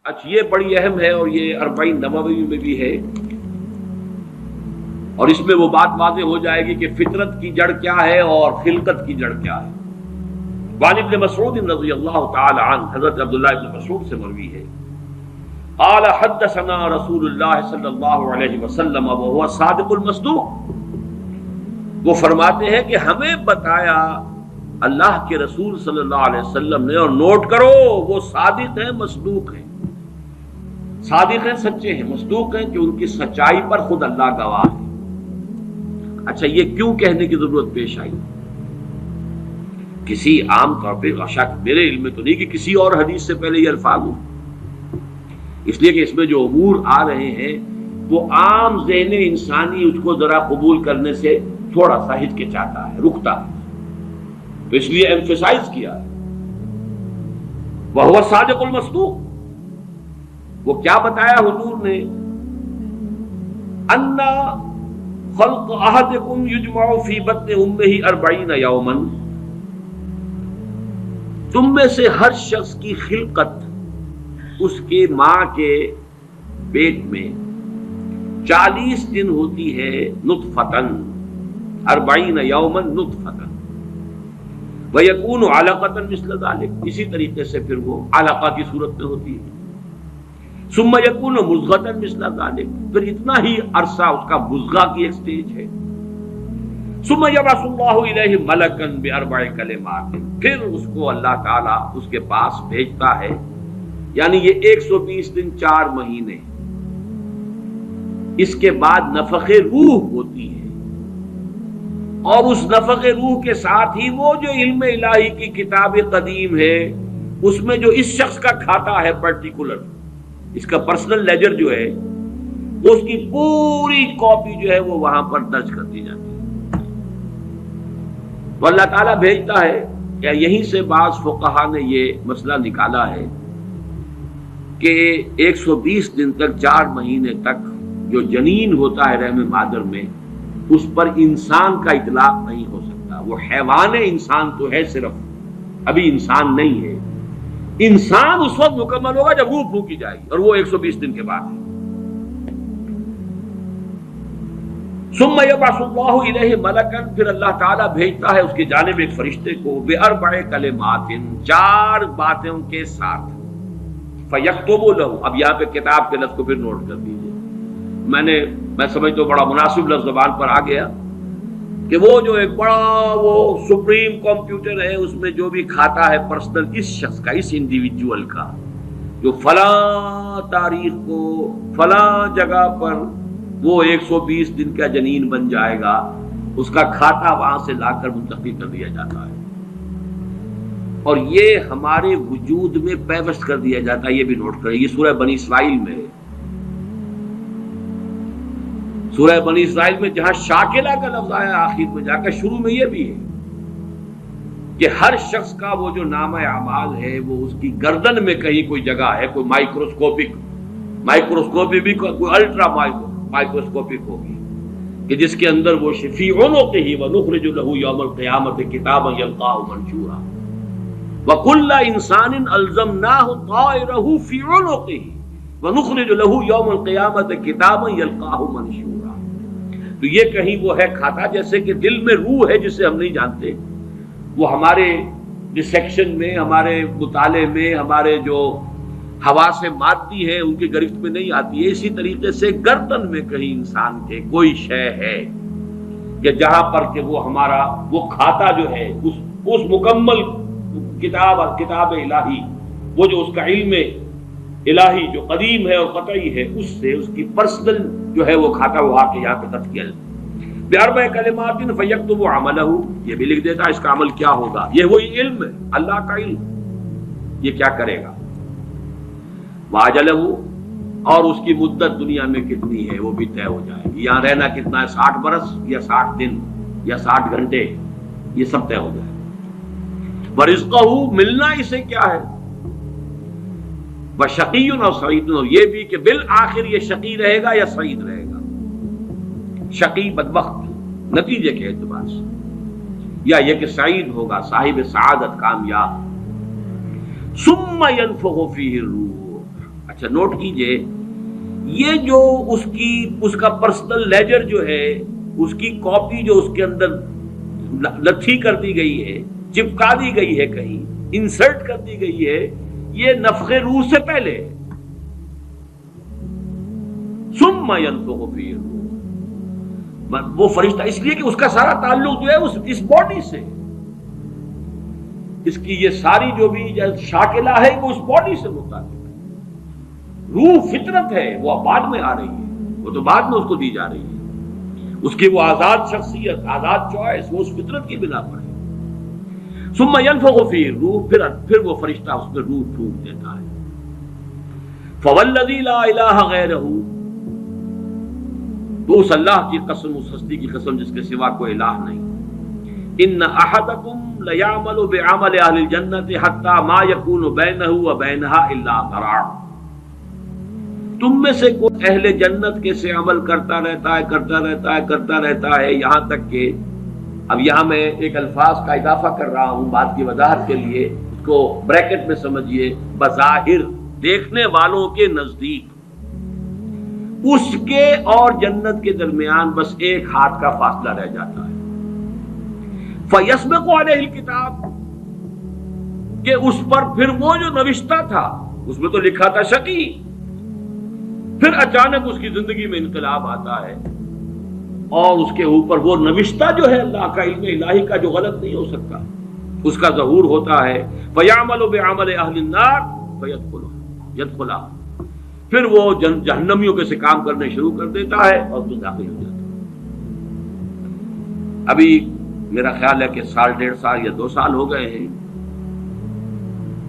اچھا یہ بڑی اہم ہے اور یہ 40 نووی میں بھی ہے، اور اس میں وہ بات واضح ہو جائے گی کہ فطرت کی جڑ کیا ہے اور خلقت کی جڑ کیا ہے۔ وعن ابن مسعود رضی اللہ تعالی عنہ، حضرت عبداللہ ابن مسعود سے مروی ہے، قال حدثنا رسول اللہ صلی اللہ علیہ وسلم وهو صادق المصدوق، وہ فرماتے ہیں کہ ہمیں بتایا اللہ کے رسول صلی اللہ علیہ وسلم نے، اور نوٹ کرو وہ صادق ہیں مصدوق ہیں، صادق ہیں سچے ہیں، مصدوق ہیں کہ ان کی سچائی پر خود اللہ گواہ ہے۔ اچھا یہ کیوں کہنے کی ضرورت پیش آئی؟ کسی عام طور پہ شک میرے علم میں تو نہیں کہ کسی اور حدیث سے پہلے یہ الفاظ ہوں، اس لیے کہ اس میں جو امور آ رہے ہیں وہ عام ذہن انسانی اس کو ذرا قبول کرنے سے تھوڑا سا ہچکچاتا ہے، رکتا ہے، تو اس لیے ایمفیسائز کیا ہے وَهُوَ الصَّادِقُ الْمَصْدُوقُ۔ وہ کیا بتایا حضور نے؟ اَنَّ خَلْقَ أَحَدِكُمْ يُجْمَعُ فِي بَطْنِ أُمِّهِ 40 يَوْمًا، تم میں سے ہر شخص کی خلقت اس کے ماں کے پیٹ میں 40 دن ہوتی ہے، نطفتن 40 یوما نطفتن، وَيَكُونُ عَلَقَةً مِثْلَ ذَلِكَ، اسی طریقے سے پھر وہ علقہ کی صورت میں ہوتی ہے، ثم يكون مضغة مثل ذلك، پھر اتنا ہی عرصہ اس کا مضغہ کی ایک سٹیج ہے، ثم يبعث الله إليه ملكا بأربع كلمات، پھر اس کو اللہ تعالیٰ اس کے پاس بھیجتا ہے، یعنی یہ 120 دن 4 مہینے، اس کے بعد نفخ روح ہوتی ہے، اور اس نفخ روح کے ساتھ ہی وہ جو علم الہی کی کتاب قدیم ہے اس میں جو اس شخص کا کھاتا ہے پرٹیکولر، اس کا پرسنل لیجر جو ہے اس کی پوری کاپی جو ہے وہ وہاں پر درج کر دی جاتی ہے، تو اللہ تعالیٰ بھیجتا ہے۔ کیا یہیں سے بعض فقہا نے یہ مسئلہ نکالا ہے کہ 120 دن تک 4 مہینے تک جو جنین ہوتا ہے رحم مادر میں، اس پر انسان کا اطلاق نہیں ہو سکتا، وہ حیوان انسان تو ہے صرف، ابھی انسان نہیں ہے، انسان اس وقت مکمل ہوگا جب روح پھونکی جائے گی، اور وہ 120 دن کے بعد ہے۔ ثم يبعث الله إليه ملكا، پھر اللہ تعالیٰ بھیجتا ہے اس کی جانب ایک فرشتے کو، بأربع کلمات، 4 باتوں کے ساتھ، فیکتب له، اب یہاں پہ کتاب کے لفظ کو پھر نوٹ کر دیجیے، میں سمجھتا ہوں بڑا مناسب لفظ زبان پر آ گیا کہ وہ جو ایک بڑا وہ سپریم کمپیوٹر ہے، اس میں جو بھی کھاتا ہے پرسنل اس شخص کا، اس انڈیویجول کا، جو فلاں تاریخ کو فلاں جگہ پر وہ 120 دن کا جنین بن جائے گا، اس کا کھاتا وہاں سے لا کر منتقل کر دیا جاتا ہے، اور یہ ہمارے وجود میں پیوست کر دیا جاتا ہے۔ یہ بھی نوٹ کریں، یہ سورہ بنی اسرائیل میں ہے، سورہ بنی اسرائیل میں جہاں شاکلہ کا لفظ آیا آخر میں جا کر، شروع میں یہ بھی ہے کہ ہر شخص کا وہ جو نامہ اعمال ہے وہ اس کی گردن میں کہیں کوئی جگہ ہے، کوئی مائکروسکوپی بھی کوئی الٹرا مائکروسکوپک ہوگی کہ جس کے اندر وہ فی عنقہ ونخرج له یوم القیامۃ کتابا یلقاہ منشورا وکل انسان الزمناہ طائرہ فی عنقہ ونخرج له یوم القیامۃ کتابا یلقاہ منشورا۔ تو یہ کہیں وہ ہے کھاتا، جیسے کہ دل میں روح ہے جسے ہم نہیں جانتے، وہ ہمارے ڈسیکشن میں، ہمارے مطالعے میں، ہمارے جو حواس مادی ہے ان کی گرفت میں نہیں آتی ہے، اسی طریقے سے گردن میں کہیں انسان کے کوئی شے ہے کہ جہاں پر کہ وہ ہمارا وہ کھاتا جو ہے اس مکمل کتاب الہی، وہ جو اس کا علم الہی جو قدیم ہے اور قطعی ہے، اس سے اس کی پرسنل جو ہے وہ کھاتا وہ آ کے یہاں پہ خط کیا بأربع کلمات فیکتب عملہ، یہ بھی لکھ دیتا ہے اس کا عمل کیا ہوگا، یہ وہی علم ہے، اللہ کا علم، یہ کیا کرے گا، واجلہ، اور اس کی مدت دنیا میں کتنی ہے وہ بھی طے ہو جائے گی، یہاں رہنا کتنا ہے، 60 برس یا 60 دن یا 60 گھنٹے، یہ سب طے ہو جائے گا۔ ورزقہ، ملنا اسے کیا ہے، وشقی اور سعید، اور یہ بھی کہ بالآخر یہ شقی رہے گا یا سعید رہے گا، شقی بدبخت نتیجے کے اعتبار سے، یا یہ کہ سعید ہوگا صاحب سعادت کامیاب۔ ثم ينفخ فیہ الروح، اچھا نوٹ کیجئے، یہ جو اس کا پرسنل لیجر جو ہے، اس کی کاپی جو اس کے اندر لتھی کر دی گئی ہے، چپکا دی گئی ہے، کہیں انسرٹ کر دی گئی ہے، یہ نفخ روح سے پہلے ہے۔ ثم ينفخ فيه الروح، وہ فرشتہ اس لیے کہ اس کا سارا تعلق جو ہے اس باڈی سے، اس کی یہ ساری جو بھی شاکلہ ہے وہ اس باڈی سے متعلق ہے۔ روح فطرت ہے، وہ بعد میں آ رہی ہے، وہ تو بعد میں اس کو دی جا رہی ہے، اس کی وہ آزاد شخصیت، آزاد چوائس، وہ اس فطرت کی بنا پر ہے۔ ثم ينفخ فيه الروح، پھر وہ فرشتہ اس میں روح پھونک دیتا ہے۔ فوالذی لا الہ غیرہ، تو اس اللہ کی قسم، اس ہستی کی قسم جس کے سوا کوئی الہ نہیں، ان احدکم لیعمل بعمل اہل الجنۃ حتی ما یکون بینہ وبینہا الا ذراع، تم میں سے کوئی اہل جنت کے سے عمل کرتا رہتا ہے یہاں تک کہ، اب یہاں میں ایک الفاظ کا اضافہ کر رہا ہوں بات کی وضاحت کے لیے، اس کو بریکٹ میں سمجھیے، بظاہر دیکھنے والوں کے نزدیک اس کے اور جنت کے درمیان بس ایک ہاتھ کا فاصلہ رہ جاتا ہے۔ فَيَسْبِقُ عَلَيْهِ الْكِتَابُ، کہ اس پر پھر وہ جو نوشتہ تھا، اس میں تو لکھا تھا شقی، پھر اچانک اس کی زندگی میں انقلاب آتا ہے اور اس کے اوپر وہ نوشتہ جو ہے اللہ کا علم الہی کا جو غلط نہیں ہو سکتا، اس کا ظہور ہوتا ہے۔ فَيَعْمَلُ بِعَمَلِ أَهْلِ النَّارِ فَيَدْخُلُهَا، پھر وہ جہنمیوں کے سے کام کرنے شروع کر دیتا ہے اور تو داخل ہو جاتا ہے۔ ابھی میرا خیال ہے کہ سال 1.5 سال یا 2 سال ہو گئے ہیں،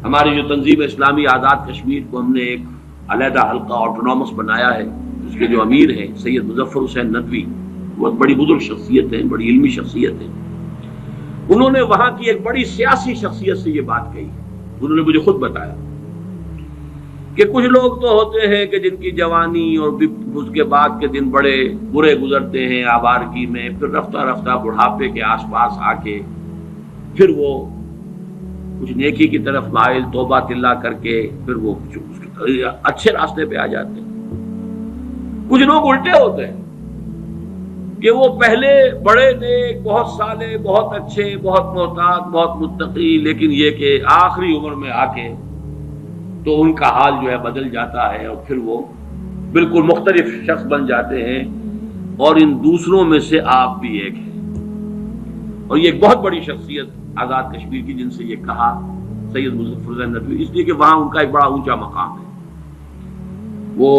ہماری جو تنظیم اسلامی آزاد کشمیر کو ہم نے ایک علیحدہ حلقہ آٹونومس بنایا ہے، اس کے جو امیر ہیں سید مظفر حسین ندوی، بہت بڑی بزرگ شخصیت ہیں، بڑی علمی شخصیت ہیں، انہوں نے وہاں کی ایک بڑی سیاسی شخصیت سے یہ بات کہی۔ انہوں نے مجھے خود بتایا کہ کچھ لوگ تو ہوتے ہیں کہ جن کی جوانی اور اس کے بعد کے دن بڑے برے گزرتے ہیں آوارگی میں، پھر رفتہ رفتہ بڑھاپے کے آس پاس آ کے پھر وہ کچھ نیکی کی طرف مائل، توبہ تلا کر کے پھر وہ اچھے راستے پہ آ جاتے ہیں۔ کچھ لوگ الٹے ہوتے ہیں کہ وہ پہلے بڑے نیک، بہت صالح، بہت اچھے، بہت محتاط، بہت متقی، لیکن یہ کہ آخری عمر میں آ کے تو ان کا حال جو ہے بدل جاتا ہے اور پھر وہ بالکل مختلف شخص بن جاتے ہیں، اور ان دوسروں میں سے آپ بھی ایک ہیں۔ اور یہ ایک بہت بڑی شخصیت آزاد کشمیر کی، جن سے یہ کہا سید مظفر حسین ندوی، اس لیے کہ وہاں ان کا ایک بڑا اونچا مقام ہے، وہ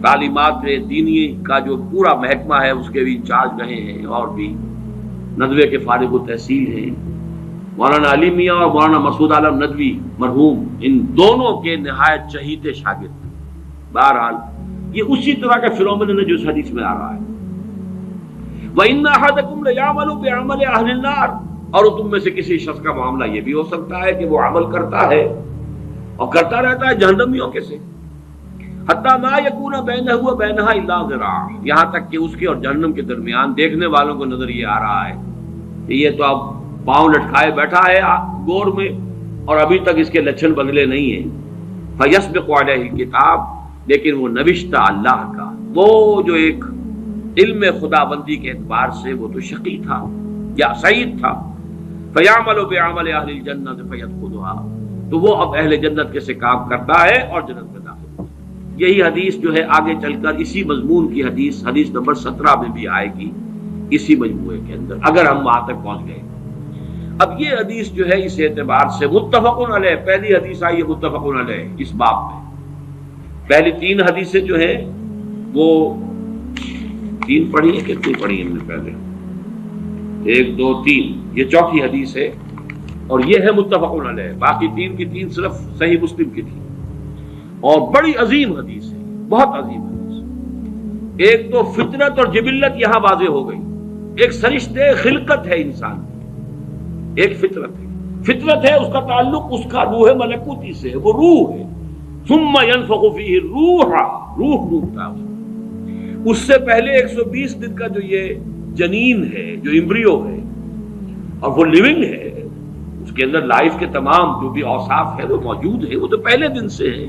تعلیمات دینی کا جو پورا محکمہ ہے اس کے بھی انچارج رہے ہیں، اور بھی ندوے کے فارغ التحصیل ہیں۔ مولانا علی میاں اور مولانا مسعود عالم ندوی مرحوم، ان دونوں کے نہایت چہیتے شاگرد ہیں۔ بہرحال یہ اسی طرح کا فنومینن ہے جو اس حدیث میں آ رہا ہے۔ وَإِنَّ أَحَدَكُمْ لَيَعْمَلُ بِعَمَلِ أَهْلِ النَّارِ، اور تم میں سے کسی شخص کا معاملہ یہ بھی ہو سکتا ہے کہ وہ عمل کرتا ہے اور کرتا رہتا ہے جہنمیوں کے سے، حَتَّى مَا يَكُونَ بَيْنَهُ وَبَيْنَهَا إِلَّا ذِرَاعٌ، یہاں تک کہ اس کے اور جہنم کے درمیان دیکھنے والوں کو نظر یہ آ رہا ہے کہ یہ تو اب پاؤں لٹکائے بیٹھا ہے گور میں اور ابھی تک اس کے لچھن بدلے نہیں ہیں۔ فَيَسْبِقُ عَلَيْهِ الْكِتَابُ، لیکن وہ نوشتہ اللہ کا، وہ جو ایک علم خدا بندی کے اعتبار سے وہ تو شقی تھا یا سعید تھا۔ فَيَعْمَلُ بِعَمَلِ أَهْلِ الْجَنَّةِ فَيَدْخُلُهَا، تو وہ اب اہل جنت کے سے کام کرتا ہے اور جنت میں داخل ہوتا ہے۔ یہی حدیث جو ہے آگے چل کر اسی مضمون کی حدیث نمبر 17 میں بھی آئے گی، اسی مجموعے کے اندر، اگر ہم وہاں تک پہنچ گئے۔ اب یہ حدیث جو ہے اس اعتبار سے متفقن علیہ، پہلی حدیث آئی ہے متفقن علیہ اس باب میں۔ پہلی 3 حدیثیں جو ہیں وہ 3 پڑھی ہیں، کتنی پڑھی ہیں ہم نے پہلے؟ 1 2 3، یہ چوتھی حدیث ہے اور یہ ہے متفقن علیہ، باقی 3 کی 3 صرف صحیح مسلم کی تھی، اور بڑی عظیم حدیث ہے، بہت عظیم حدیث۔ ایک تو فطرت اور جبلت یہاں واضح ہو گئی، ایک سرشتے خلقت ہے انسان کی، ایک فطرت ہے، فطرت ہے، اس کا تعلق اس کا روح ملکوتی سے ہے، وہ روح ہے۔ ثم ينفخ فيه الروح، روح ڈوبتا ہے اس سے پہلے 120 دن کا جو یہ جنین ہے، جو امبریو ہے اور وہ لیونگ ہے، اس کے اندر لائف کے تمام جو بھی اوصاف ہے وہ موجود ہے، وہ تو پہلے دن سے ہے۔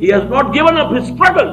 he has not given up his struggle,